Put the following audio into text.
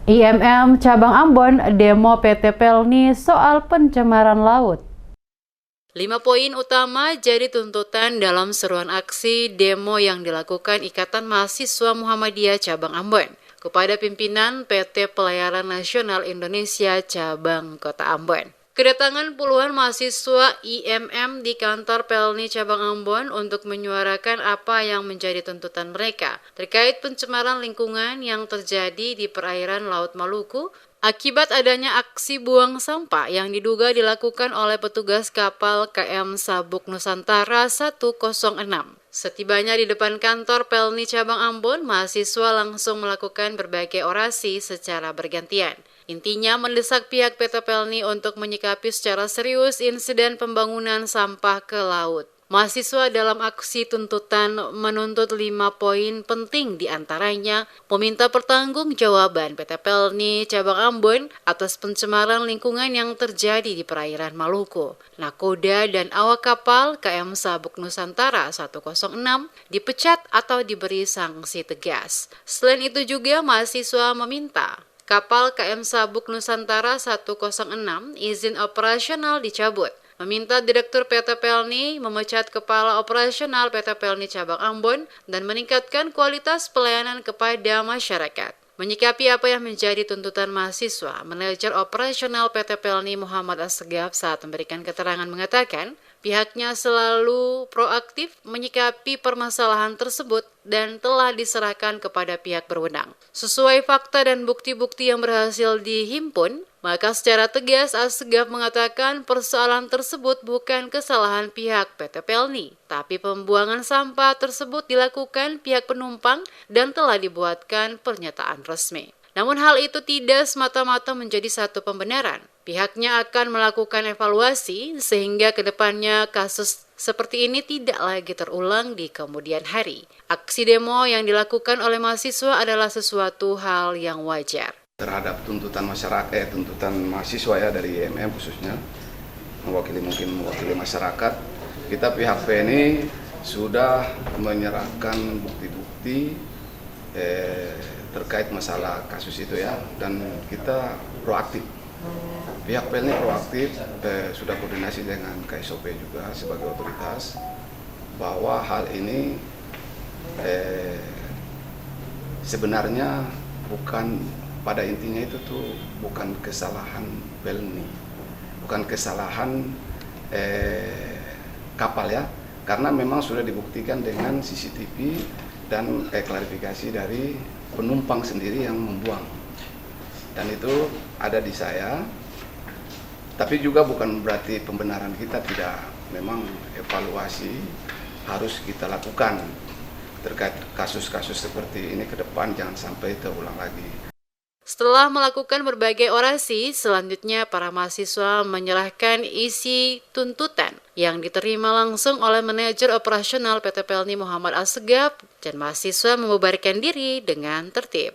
IMM Cabang Ambon demo PT Pelni soal pencemaran laut. 5 poin utama jadi tuntutan dalam seruan aksi demo yang dilakukan Ikatan Mahasiswa Muhammadiyah Cabang Ambon kepada pimpinan PT Pelayaran Nasional Indonesia Cabang Kota Ambon. Kedatangan puluhan mahasiswa IMM di kantor Pelni Cabang Ambon untuk menyuarakan apa yang menjadi tuntutan mereka terkait pencemaran lingkungan yang terjadi di perairan Laut Maluku akibat adanya aksi buang sampah yang diduga dilakukan oleh petugas kapal KM Sabuk Nusantara 106. Setibanya di depan kantor Pelni Cabang Ambon, mahasiswa langsung melakukan berbagai orasi secara bergantian. Intinya mendesak pihak PT Pelni untuk menyikapi secara serius insiden pembangunan sampah ke laut. Mahasiswa dalam aksi tuntutan menuntut 5 poin penting diantaranya meminta pertanggungjawaban PT Pelni Cabang Ambon atas pencemaran lingkungan yang terjadi di perairan Maluku. Nakoda dan awak kapal KM Sabuk Nusantara 106 dipecat atau diberi sanksi tegas. Selain itu juga mahasiswa meminta kapal KM Sabuk Nusantara 106 izin operasional dicabut. Meminta Direktur PT Pelni memecat Kepala Operasional PT Pelni Cabang Ambon dan meningkatkan kualitas pelayanan kepada masyarakat. Menyikapi apa yang menjadi tuntutan mahasiswa, Manajer Operasional PT Pelni Muhammad Assegaf saat memberikan keterangan mengatakan, pihaknya selalu proaktif menyikapi permasalahan tersebut dan telah diserahkan kepada pihak berwenang. Sesuai fakta dan bukti-bukti yang berhasil dihimpun, maka secara tegas Assegaf mengatakan persoalan tersebut bukan kesalahan pihak PT Pelni, tapi pembuangan sampah tersebut dilakukan pihak penumpang dan telah dibuatkan pernyataan resmi. Namun hal itu tidak semata-mata menjadi satu pembenaran. Pihaknya akan melakukan evaluasi sehingga kedepannya kasus seperti ini tidak lagi terulang di kemudian hari. Aksi demo yang dilakukan oleh mahasiswa adalah sesuatu hal yang wajar. Terhadap tuntutan masyarakat, tuntutan mahasiswa ya dari IMM khususnya, mewakili masyarakat, kita pihak PNI sudah menyerahkan bukti-bukti terkait masalah kasus itu ya, dan kita proaktif. Pihak PLN proaktif, sudah koordinasi dengan KSOP juga sebagai otoritas, bahwa hal ini sebenarnya bukan, pada intinya itu tuh bukan kesalahan PLN, bukan kesalahan kapal ya, karena memang sudah dibuktikan dengan CCTV dan klarifikasi dari penumpang sendiri yang membuang, dan itu ada di saya. Tapi juga bukan berarti pembenaran kita tidak, memang evaluasi harus kita lakukan terkait kasus-kasus seperti ini ke depan, jangan sampai terulang lagi. Setelah melakukan berbagai orasi, selanjutnya para mahasiswa menyerahkan isi tuntutan yang diterima langsung oleh Manajer Operasional PT Pelni Muhammad Assegaf dan mahasiswa membubarkan diri dengan tertib.